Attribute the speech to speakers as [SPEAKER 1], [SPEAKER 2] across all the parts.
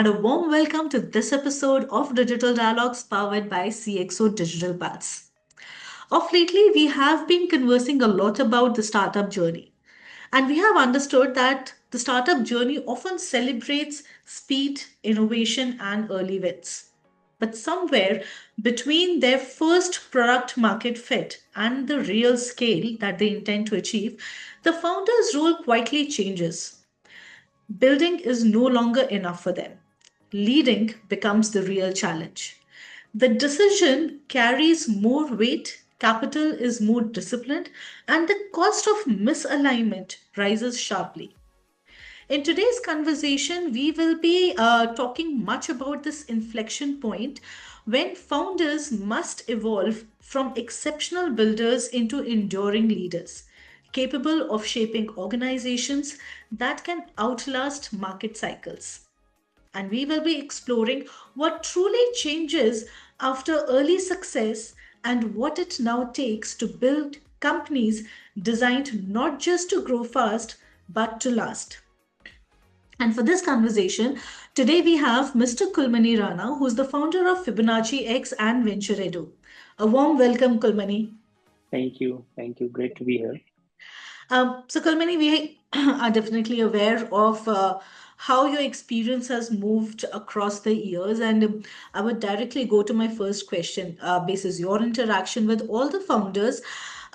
[SPEAKER 1] a warm welcome to this episode of Digital Dialogues powered by CXO Digital Pulse. Of lately, we have been conversing a lot about the startup journey, and we have understood that the startup journey often celebrates speed, innovation, and early wins. But somewhere between their first product market fit and the real scale that they intend to achieve, the founder's role quietly changes. Building is no longer enough for them. Leading becomes the real challenge. The decision carries more weight, capital is more disciplined, and the cost of misalignment rises sharply. In today's conversation, we will be talking much about this inflection point when founders must evolve from exceptional builders into enduring leaders, capable of shaping organizations that can outlast market cycles. And we will be exploring what truly changes after early success and what it now takes to build companies designed not just to grow fast but to last. And for this conversation, today we have Mr. Kulmani Rana, who's the founder of FibonacciX and Venture Edu. A warm welcome, Kulmani.
[SPEAKER 2] Thank you. Thank you. Great to be here.
[SPEAKER 1] So, Kulmani, we are definitely aware of how your experience has moved across the years. And I would directly go to my first question, basis your interaction with all the founders.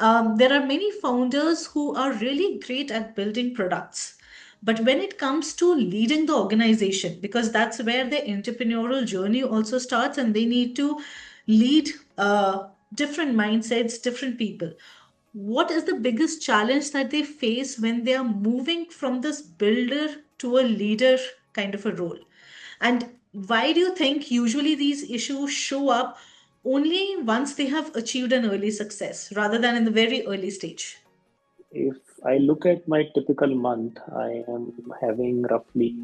[SPEAKER 1] There are many founders who are really great at building products. But when it comes to leading the organization, because that's where the entrepreneurial journey also starts, and they need to lead different mindsets, different people. What is the biggest challenge that they face when they are moving from this builder to a leader kind of a role? And why do you think usually these issues show up only once they have achieved an early success rather than in the very early stage?
[SPEAKER 2] If I look at my typical month, I am having roughly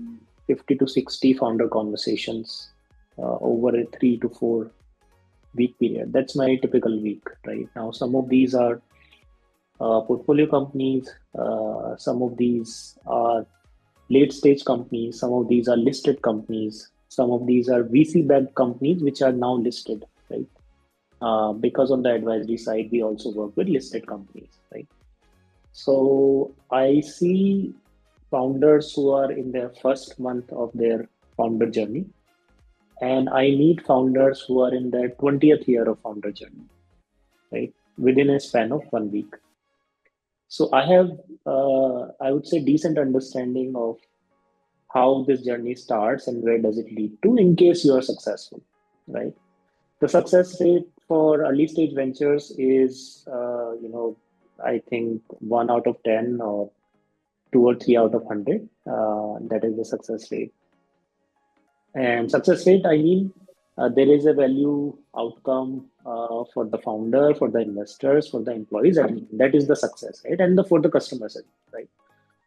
[SPEAKER 2] 50 to 60 founder conversations over a 3 to 4 week period. That's my typical week, right? Now, some of these are portfolio companies, some of these are late stage companies, some of these are listed companies, some of these are VC backed companies which are now listed, right? Because on the advisory side, we also work with listed companies, right? So I see founders who are in their first month of their founder journey, and I meet founders who are in their 20th year of founder journey, right? Within a span of 1 week. So I have, I would say, decent understanding of how this journey starts and where does it lead to in case you are successful, right? The success rate for early stage ventures is, I think 1 out of 10 or 2 or 3 out of 100. That is the success rate. And success rate, I mean, there is a value outcome for the founder, for the investors, for the employees. I mean, that is the success, right? And for the customers, right?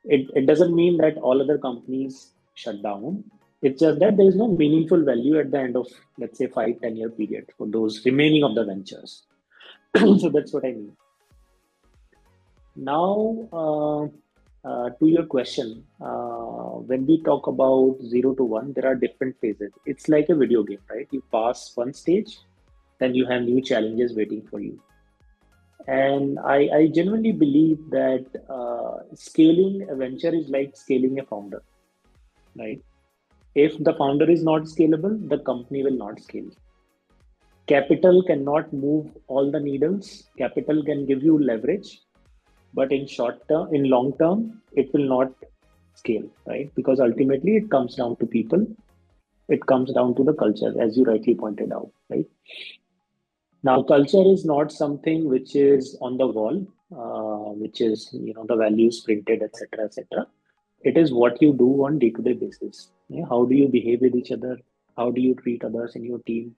[SPEAKER 2] It doesn't mean that all other companies shut down. It's just that there is no meaningful value at the end of, let's say, 5-10 year period for those remaining of the ventures. So that's what I mean. Now, to your question, when we talk about 0 to 1, there are different phases. It's like a video game, right? You pass one stage, then you have new challenges waiting for you. And I genuinely believe that scaling a venture is like scaling a founder, right? If the founder is not scalable, the company will not scale. Capital cannot move all the needles. Capital can give you leverage, but in short term, in long term, it will not scale, right? Because ultimately it comes down to people. It comes down to the culture, as you rightly pointed out, right? Now, culture is not something which is on the wall, which is the values printed, etc., etc. It is what you do on day-to-day basis. Yeah? How do you behave with each other? How do you treat others in your team?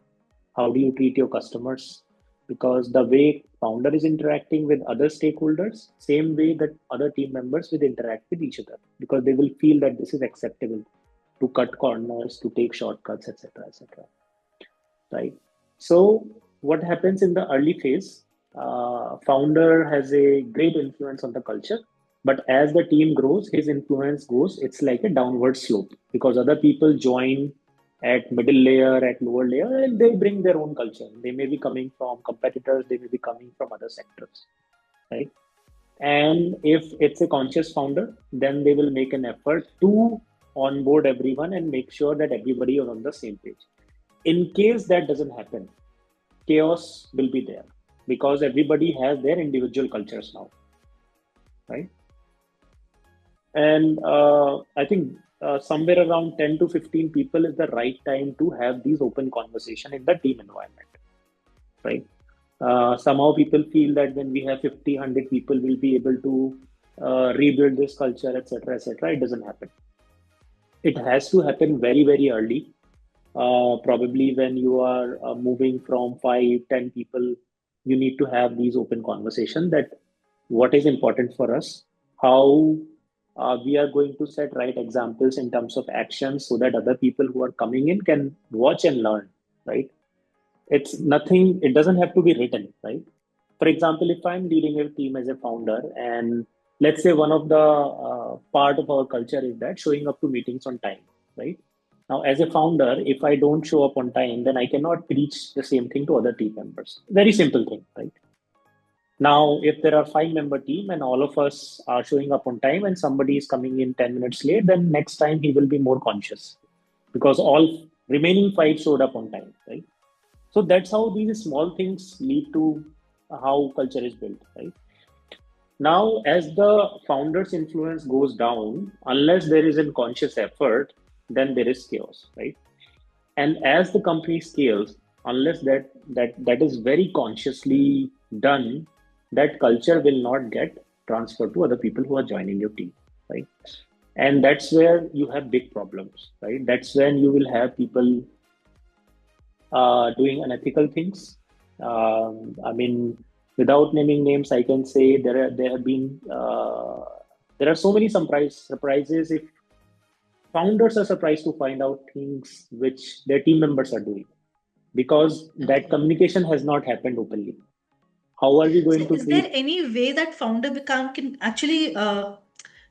[SPEAKER 2] How do you treat your customers? Because the way founder is interacting with other stakeholders, same way that other team members will interact with each other, because they will feel that this is acceptable to cut corners, to take shortcuts, etc., etc. Right? So what happens in the early phase? Founder has a great influence on the culture, but as the team grows, his influence goes. It's like a downward slope because other people join at middle layer, at lower layer, and they bring their own culture. They may be coming from competitors, they may be coming from other sectors, right? And if it's a conscious founder, then they will make an effort to onboard everyone and make sure that everybody is on the same page. In case that doesn't happen, chaos will be there because everybody has their individual cultures now, right? And I think somewhere around 10 to 15 people is the right time to have these open conversation in the team environment, right? Somehow people feel that when we have 50, 100 people, we'll be able to rebuild this culture, etc., etc. It doesn't happen. It has to happen very, very early. Probably when you are moving from 5, 10 people, you need to have these open conversations that what is important for us, how we are going to set right examples in terms of actions so that other people who are coming in can watch and learn, right? It's nothing, it doesn't have to be written, right? For example, if I'm leading a team as a founder, and let's say one of the part of our culture is that showing up to meetings on time, right? Now, as a founder, if I don't show up on time, then I cannot preach the same thing to other team members. Very simple thing, right? Now, if there are 5 member team and all of us are showing up on time and somebody is coming in 10 minutes late, then next time he will be more conscious because all remaining 5 showed up on time, right? So that's how these small things lead to how culture is built, right? Now, as the founder's influence goes down, unless there is a conscious effort, then there is chaos, right? And as the company scales, unless that is very consciously done, that culture will not get transferred to other people who are joining your team, right? And that's where you have big problems, right? That's when you will have people doing unethical things. I mean, without naming names, I can say there have been there are so many surprises if founders are surprised to find out things which their team members are doing because that
[SPEAKER 1] Okay.
[SPEAKER 2] communication has not happened openly. How are we
[SPEAKER 1] So,
[SPEAKER 2] going to
[SPEAKER 1] is there
[SPEAKER 2] treat?
[SPEAKER 1] any way that founder become can actually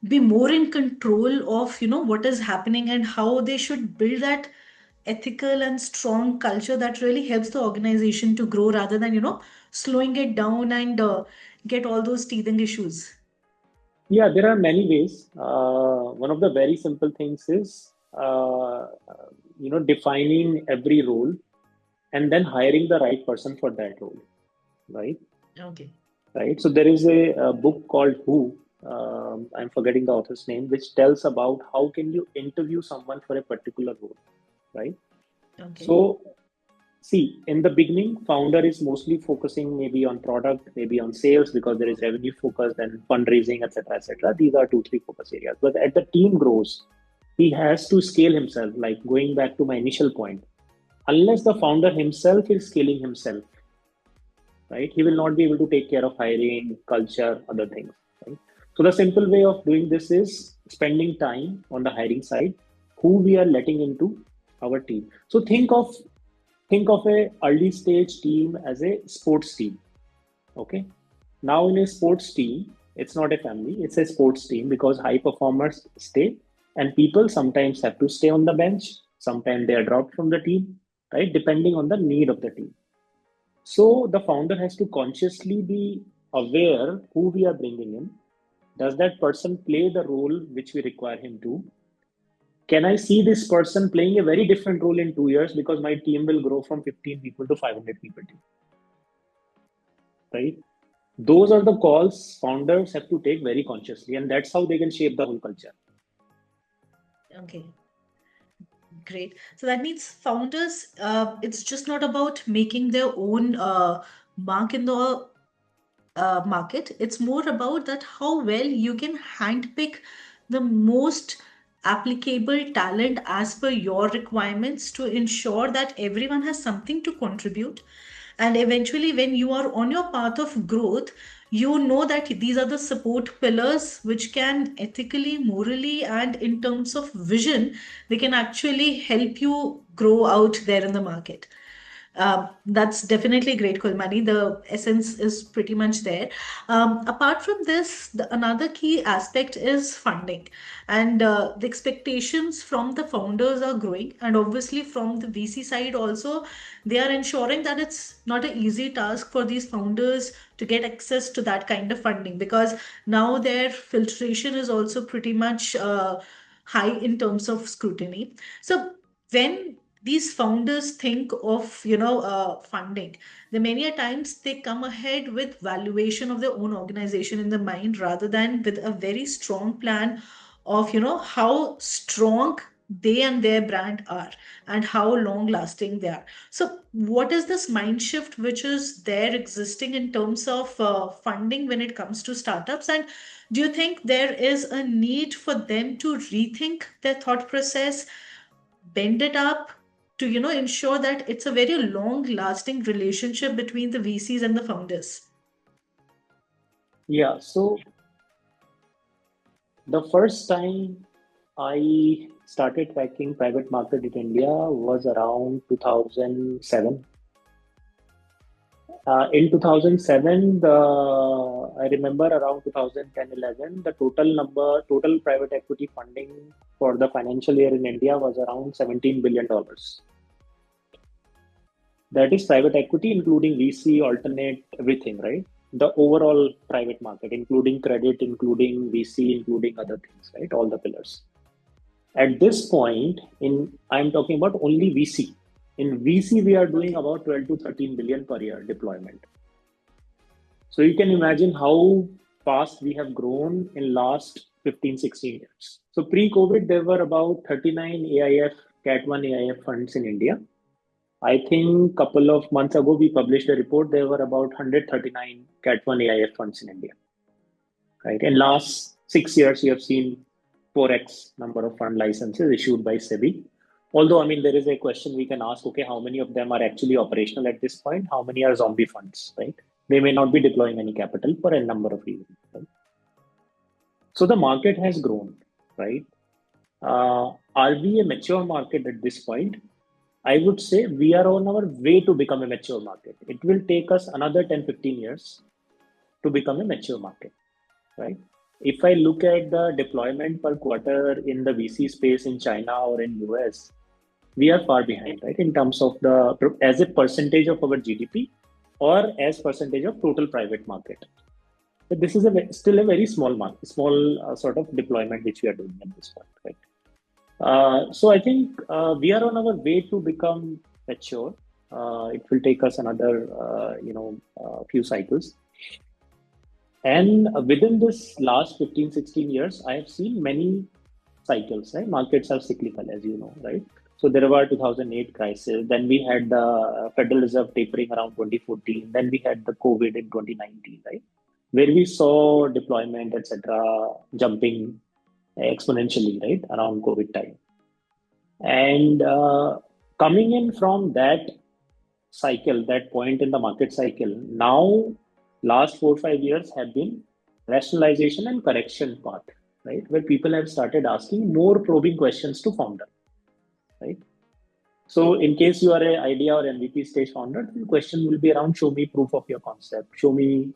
[SPEAKER 1] be more in control of what is happening and how they should build that ethical and strong culture that really helps the organization to grow rather than slowing it down and get all those teething issues?
[SPEAKER 2] Yeah, there are many ways. One of the very simple things is defining every role and then hiring the right person for that role, right?
[SPEAKER 1] Okay.
[SPEAKER 2] Right. So there is a book called Who. I'm forgetting the author's name, which tells about how can you interview someone for a particular role, right?
[SPEAKER 1] Okay.
[SPEAKER 2] So see, in the beginning, founder is mostly focusing maybe on product, maybe on sales because there is revenue focus and fundraising, etc., etc. These are 2, 3 focus areas. But as the team grows, he has to scale himself. Like going back to my initial point, unless the founder himself is scaling himself, right? He will not be able to take care of hiring, culture, other things, right? So the simple way of doing this is spending time on the hiring side, who we are letting into our team. So think of a early stage team as a sports team. Okay. Now in a sports team, it's not a family, it's a sports team because high performers stay and people sometimes have to stay on the bench, sometimes they are dropped from the team, right? Depending on the need of the team. So the founder has to consciously be aware who we are bringing in. Does that person play the role which we require him to? Can I see this person playing a very different role in 2 years because my team will grow from 15 people to 500 people, right? Those are the calls founders have to take very consciously, and that's how they can shape the whole culture.
[SPEAKER 1] Okay. Great. So that means founders, it's just not about making their own mark in the market. It's more about that how well you can handpick the most applicable talent as per your requirements to ensure that everyone has something to contribute. And eventually, when you are on your path of growth, you know that these are the support pillars which can ethically, morally, and in terms of vision, they can actually help you grow out there in the market. That's definitely great, Kulmani. The essence is pretty much there. Apart from this, another key aspect is funding. And the expectations from the founders are growing. And obviously, from the VC side, also, they are ensuring that it's not an easy task for these founders to get access to that kind of funding because now their filtration is also pretty much high in terms of scrutiny. So, when these founders think of funding, the many a times they come ahead with valuation of their own organization in the mind rather than with a very strong plan of how strong they and their brand are and how long lasting they are. So what is this mind shift which is there existing in terms of funding when it comes to startups, and do you think there is a need for them to rethink their thought process, bend it up to ensure that it's a very long lasting relationship between the VCs and the founders?
[SPEAKER 2] Yeah, so the first time I started tracking private market in India was around 2007. In 2007, I remember around 2010-11, the total private equity funding for the financial year in India was around $17 billion. That is private equity, including VC, alternate, everything, right? The overall private market, including credit, including VC, including other things, right? All the pillars. At this point, I'm talking about only VC. In VC, we are doing
[SPEAKER 1] Okay.
[SPEAKER 2] about 12 to 13 billion per year deployment. So you can imagine how fast we have grown in last 15, 16 years. So pre-COVID, there were about 39 AIF, Cat 1 AIF funds in India. I think couple of months ago, we published a report. There were about 139 Cat 1 AIF funds in India. Right. In last 6 years, you have seen 4x number of fund licenses issued by SEBI. Although, I mean, there is a question we can ask, okay, how many of them are actually operational at this point? How many are zombie funds, right? They may not be deploying any capital for a number of reasons. Right? So the market has grown, right? Are we a mature market at this point? I would say we are on our way to become a mature market. It will take us another 10, 15 years to become a mature market, right? If I look at the deployment per quarter in the VC space in China or in US, we are far behind, right? In terms of as a percentage of our GDP or as percentage of total private market. But this is still a very small market, small sort of deployment which we are doing at this point, right? So I think we are on our way to become mature. It will take us another, few cycles. And within this last 15, 16 years, I have seen many cycles, right? Markets are cyclical, as you know, right? So there were 2008 crisis. Then we had the Federal Reserve tapering around 2014. Then we had the COVID in 2019, right? Where we saw deployment, etc., jumping exponentially, right, around COVID time. And coming in from that cycle, that point in the market cycle, now last 4 or 5 years have been rationalization and correction path, right? Where people have started asking more probing questions to founder, right? So in case you are an idea or MVP stage founder, the question will be around show me proof of your concept, show me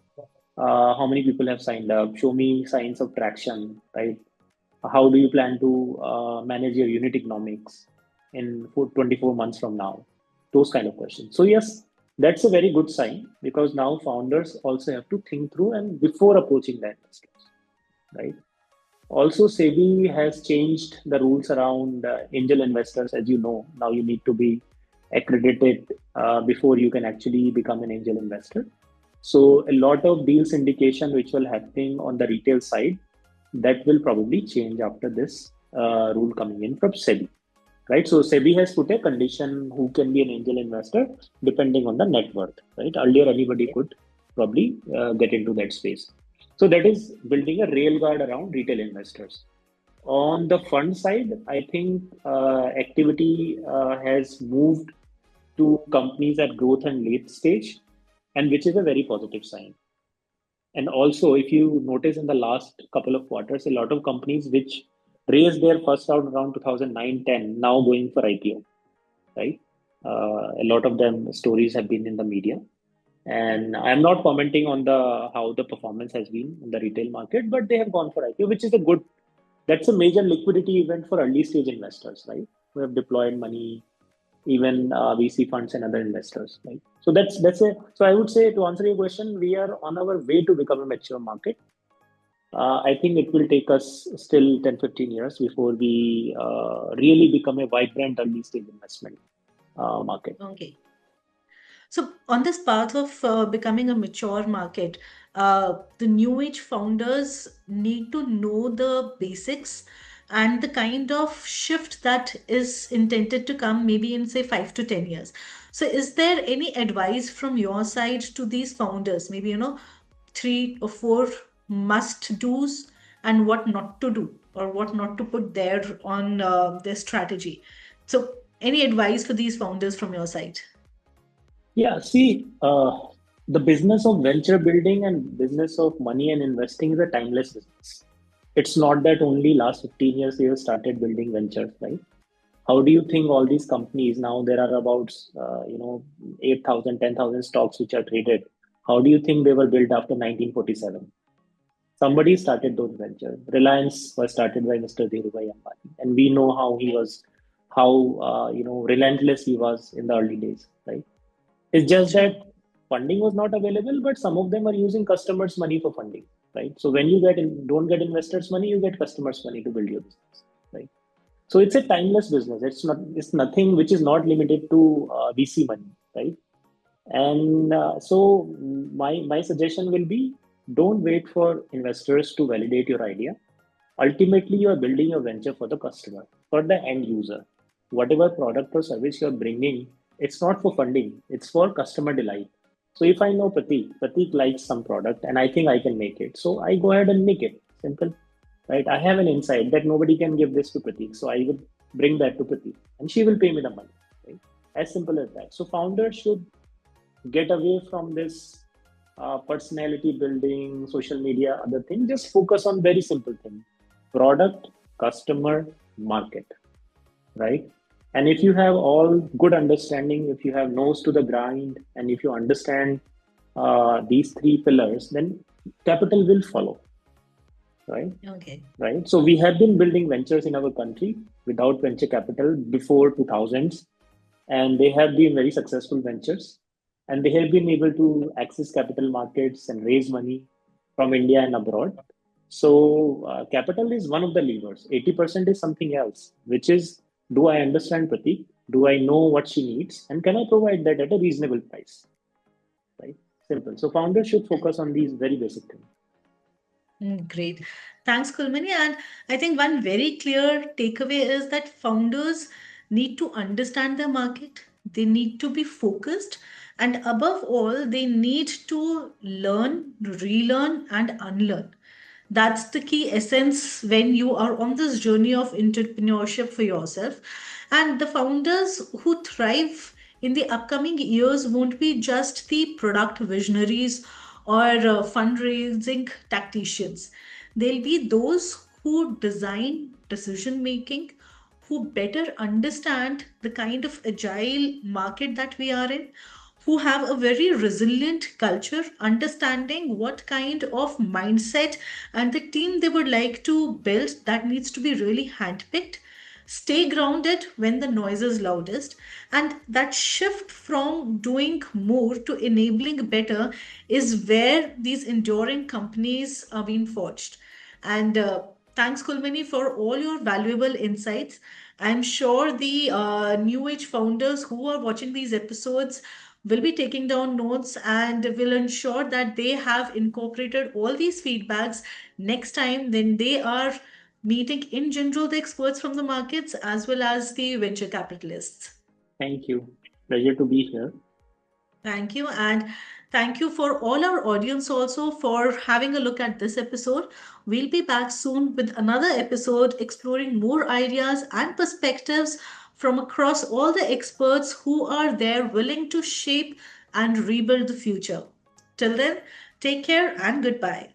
[SPEAKER 2] how many people have signed up, show me signs of traction, right? How do you plan to manage your unit economics in 24 months from now? Those kind of questions. So yes, that's a very good sign because now founders also have to think through and before approaching the investors, right? Also, SEBI has changed the rules around angel investors. As you know, now you need to be accredited before you can actually become an angel investor. So a lot of deal syndication which will happening on the retail side, that will probably change after this rule coming in from SEBI, right? So SEBI has put a condition who can be an angel investor depending on the net worth, right? Earlier anybody could probably get into that space. So that is building a rail guard around retail investors. On the fund side, I think activity has moved to companies at growth and late stage, and which is a very positive sign. And also, if you notice in the last couple of quarters, a lot of companies which raised their first round around 2009-10 now going for IPO, right? A lot of them stories have been in the media, and I'm not commenting on the how the performance has been in the retail market, but they have gone for IPO, which is a good. That's a major liquidity event for early stage investors, right? Who have deployed money, even VC funds and other investors, right? So that's a. So I would say, to answer your question, we are on our way to become a mature market. I think it will take us still 10, 15 years before we really become a vibrant early stage investment market.
[SPEAKER 1] Okay. So, on this path of becoming a mature market, the new age founders need to know the basics and the kind of shift that is intended to come maybe in, say, 5 to 10 years. So, is there any advice from your side to these founders? Maybe, 3 or 4 must do's and what not to do or what not to put there on their strategy. So, any advice for these founders from your side?
[SPEAKER 2] Yeah, see, the business of venture building and business of money and investing is a timeless business. It's not that only last 15 years we have started building ventures, right? How do you think all these companies now there are about 8,000, 10,000 stocks which are traded? How do you think they were built after 1947? Somebody started those ventures. Reliance was started by Mr. Dhirubhai Ambani, and we know how he was, how relentless he was in the early days, right? It's just
[SPEAKER 1] True.
[SPEAKER 2] that funding was not available, but some of them are using customers' money for funding, right? So when you don't get investors' money, you get customers' money to build your business, right? So it's a timeless business. It's nothing which is not limited to VC money, right? And so my suggestion will be, don't wait for investors to validate your idea. Ultimately, you are building your venture for the customer, for the end user. Whatever product or service you're bringing, it's not for funding, it's for customer delight. So if I know Prateek likes some product and I think I can make it, so I go ahead and make it. Simple, right? I have an insight that nobody can give this to Prateek, so I will bring that to Prateek, and she will pay me the money, right? As simple as that. So founders should get away from this personality building, social media, other thing. Just focus on very simple thing: product, customer, market, right? And if you have all good understanding, if you have nose to the grind, and if you understand these three pillars, then capital will follow, right?
[SPEAKER 1] Okay.
[SPEAKER 2] Right. So we have been building ventures in our country without venture capital before 2000s, and they have been very successful ventures, and they have been able to access capital markets and raise money from India and abroad. So capital is one of the levers. 80% is something else, which is, do I understand Pratik? Do I know what she needs? And can I provide that at a reasonable price? Right? Simple. So founders should focus on these very basic things.
[SPEAKER 1] Great. Thanks, Kulmani. And I think one very clear takeaway is that founders need to understand the market, they need to be focused, and above all, they need to learn, relearn, and unlearn. That's the key essence when you are on this journey of entrepreneurship for yourself. And the founders who thrive in the upcoming years won't be just the product visionaries or fundraising tacticians. They'll be those who design decision making, who better understand the kind of agile market that we are in, who have a very resilient culture, understanding what kind of mindset and the team they would like to build that needs to be really handpicked. Stay grounded when the noise is loudest, and that shift from doing more to enabling better is where these enduring companies are being forged. And thanks, Kulmini, for all your valuable insights. I'm sure the new age founders who are watching these episodes will be taking down notes and will ensure that they have incorporated all these feedbacks next time when they are meeting in general the experts from the markets as well as the venture capitalists.
[SPEAKER 2] Thank you. Pleasure to be here.
[SPEAKER 1] Thank you. And thank you for all our audience also for having a look at this episode. We'll be back soon with another episode exploring more ideas and perspectives from across all the experts who are there willing to shape and rebuild the future. Till then, take care and goodbye.